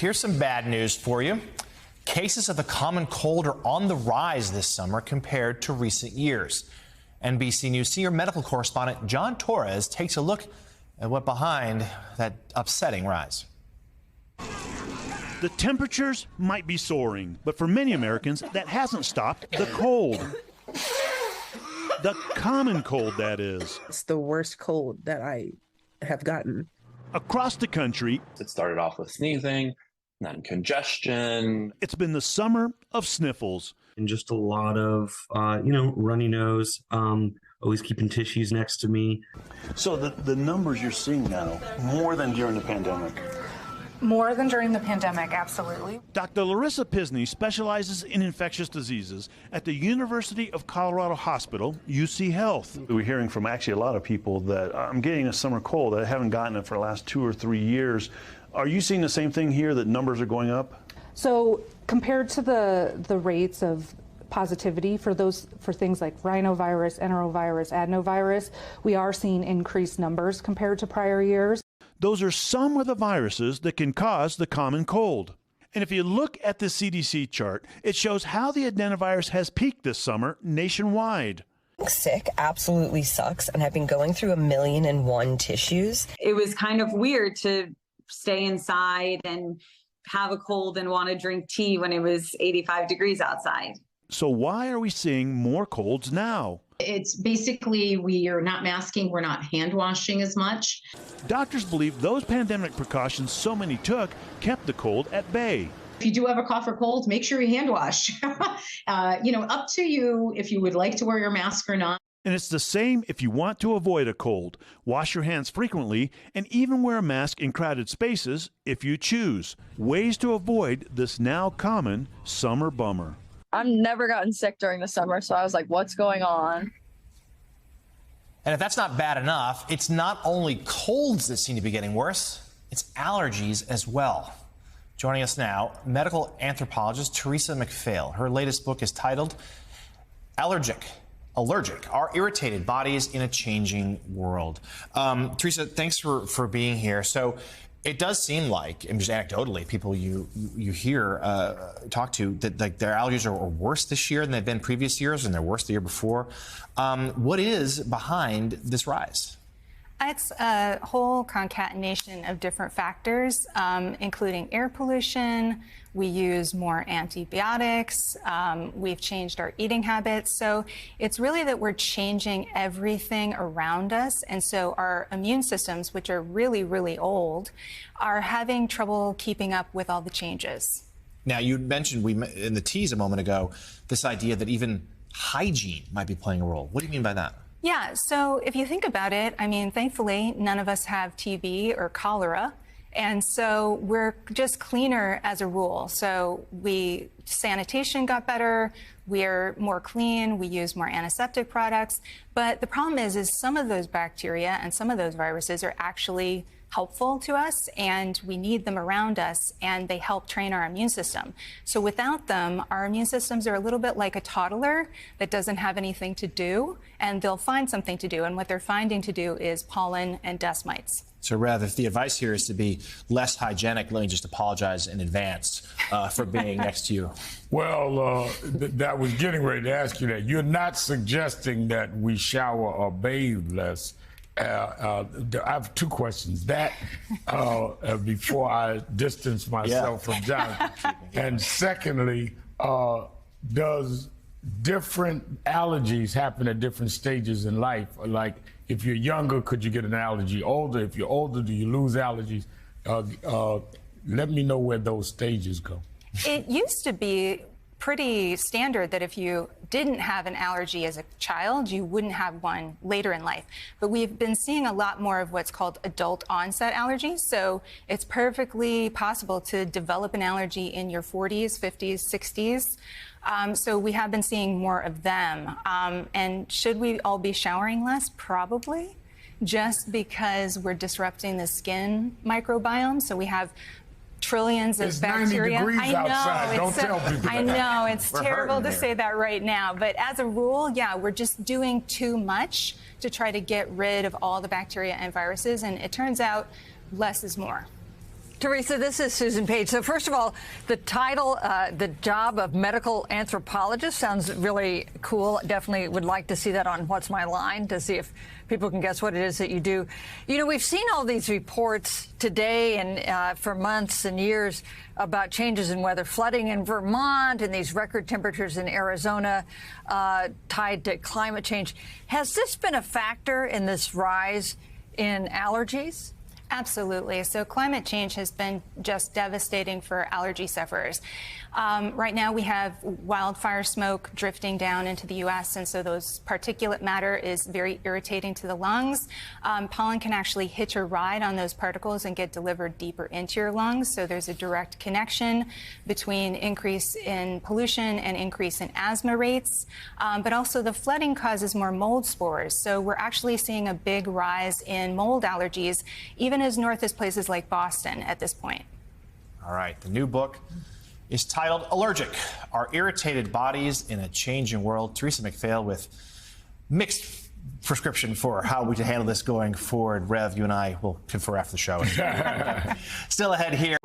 Here's some bad news for you. Cases of the common cold are on the rise this summer compared to recent years. NBC News senior medical correspondent John Torres takes a look at what's behind that upsetting rise. The temperatures might be soaring, but for many Americans, that hasn't stopped the cold. The common cold, that is. It's the worst cold that I have gotten. Across the country, it started off with sneezing, then congestion. It's been the summer of sniffles. And just a lot of, runny nose, always keeping tissues next to me. So the numbers you're seeing now, more than during the pandemic? More than during the pandemic, absolutely. Dr. Larissa Pisney specializes in infectious diseases at the University of Colorado Hospital, UC Health. We're hearing from actually a lot of people that I'm getting a summer cold. I haven't gotten it for the last 2 or 3 years. Are you seeing the same thing here, that numbers are going up? So compared to the rates of positivity for things like rhinovirus, enterovirus, adenovirus, we are seeing increased numbers compared to prior years. Those are some of the viruses that can cause the common cold. And if you look at the CDC chart, it shows how the adenovirus has peaked this summer nationwide. Sick absolutely sucks, and I've been going through 1,000,001 tissues. It was kind of weird to stay inside and have a cold and want to drink tea when it was 85 degrees outside. So why are we seeing more colds now? It's basically we are not masking, we're not hand washing as much. Doctors believe those pandemic precautions so many took kept the cold at bay. If you do have a cough or cold, make sure you hand wash. Up to you if you would like to wear your mask or not. And it's the same if you want to avoid a cold. Wash your hands frequently and even wear a mask in crowded spaces if you choose. Ways to avoid this now common summer bummer. I've never gotten sick during the summer, so I was like, what's going on? And if that's not bad enough, it's not only colds that seem to be getting worse, it's allergies as well. Joining us now, medical anthropologist Teresa McPhail. Her latest book is titled Allergic, Our Irritated Bodies in a Changing World. Teresa, thanks for being here. So it does seem like, and just anecdotally, people you hear talk to, that like their allergies are worse this year than they've been previous years, and they're worse the year before. What is behind this rise? It's a whole concatenation of different factors, including air pollution. We use more antibiotics. We've changed our eating habits. So it's really that we're changing everything around us. And so our immune systems, which are really, really old, are having trouble keeping up with all the changes. Now, you mentioned in the tease a moment ago, this idea that even hygiene might be playing a role. What do you mean by that? Yeah, so if you think about it, I mean, thankfully, none of us have TB or cholera. And so we're just cleaner as a rule. So sanitation got better, we're more clean, we use more antiseptic products. But the problem is some of those bacteria and some of those viruses are actually helpful to us, and we need them around us, and they help train our immune system. So without them, our immune systems are a little bit like a toddler that doesn't have anything to do, and they'll find something to do. And what they're finding to do is pollen and dust mites. So rather, if the advice here is to be less hygienic, let me just apologize in advance for being next to you. Well, I was getting ready to ask you that. You're not suggesting that we shower or bathe less. I have two questions. That, before I distance myself from Jonathan. And secondly, does different allergies happen at different stages in life? Like, if you're younger, could you get an allergy? Older, if you're older, do you lose allergies? Let me know where those stages go. It used to be pretty standard that if you didn't have an allergy as a child, you wouldn't have one later in life. But we've been seeing a lot more of what's called adult onset allergies. So it's perfectly possible to develop an allergy in your 40s, 50s, 60s. So we have been seeing more of them. And should we all be showering less? Probably, just because we're disrupting the skin microbiome. So we have trillions of bacteria. 90 degrees outside. Don't tell people that. I know, it's terrible to say that right now. But as a rule, yeah, we're just doing too much to try to get rid of all the bacteria and viruses. And it turns out less is more. Teresa, this is Susan Page. So first of all, the title, the job of medical anthropologist sounds really cool. Definitely would like to see that on What's My Line to see if people can guess what it is that you do. You know, we've seen all these reports today and for months and years about changes in weather, flooding in Vermont and these record temperatures in Arizona tied to climate change. Has this been a factor in this rise in allergies? Absolutely. So climate change has been just devastating for allergy sufferers. Right now we have wildfire smoke drifting down into the U.S., and so those particulate matter is very irritating to the lungs. Pollen can actually hitch a ride on those particles and get delivered deeper into your lungs. So there's a direct connection between increase in pollution and increase in asthma rates. But also the flooding causes more mold spores. So we're actually seeing a big rise in mold allergies, even as north as places like Boston at this point. All right, the new book is titled Allergic, Our Irritated Bodies in a Changing World. Teresa McPhail with mixed prescription for how we can handle this going forward. Rev, you and I will confer after the show. Still ahead here.